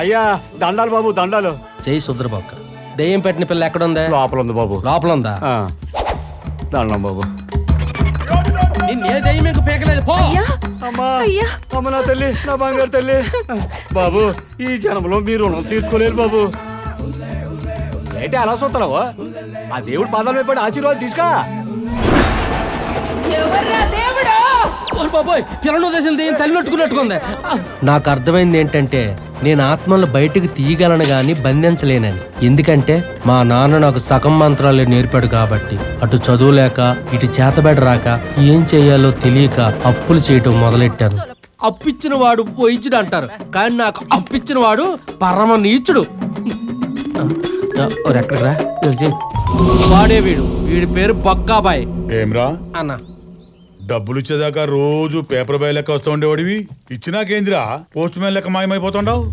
అయ్యా దండాలు బాబు దండాలు. జై సుద్రబాబు. దెయ్యం పెట్టిన పిల్ల ఎక్కడ ఉందా? లోపల ఉంది బాబు. లోపల ఉందా? దండం బాబు. ఏ దెయ్యం మీకు పీకలేదు పో. అమ్మా అమ్మ నా తల్లి, నా బంగారు తల్లి. బాబు ఈ జనంలో మీరు రుణం తీసుకోలేరు బాబు. ఏంటి అలా చూస్తున్నావు? ఆ దేవుడు పాదాలు వైపు ఆశీర్వాదం తీసుకా. తల్లినట్టుకున్నట్టుకుంది. నాకు అర్థమైంది ఏంటంటే నేను ఆత్మలను బయటకు తీయగలను గాని బంధించలేనని. ఎందుకంటే మా నాన్న నాకు సగం మంత్రాలు నేర్పాడు కాబట్టి. అటు చదువులేక ఇటు చేతబడి రాక ఏం చేయాలో తెలియక అప్పులు చేయటం మొదలెట్టాను. అప్పిచ్చిన వాడు వైద్యుడు అంటారు, కానీ నాకు అప్పిచ్చిన వాడు పరమ నీచుడు. ఎక్కడరా వాడే వీడి పేరు బొక్కాబాయ్. ఏమ్రా అన్న, డబ్బులు ఇచ్చేదాకా రోజు పేపర్ బాయ్ లెక్క వస్తూ ఉండేవాడివి, ఇచ్చినాకేందిరా పోస్ట్ మ్యాన్ లెక్క మాయమైపోతుండవు?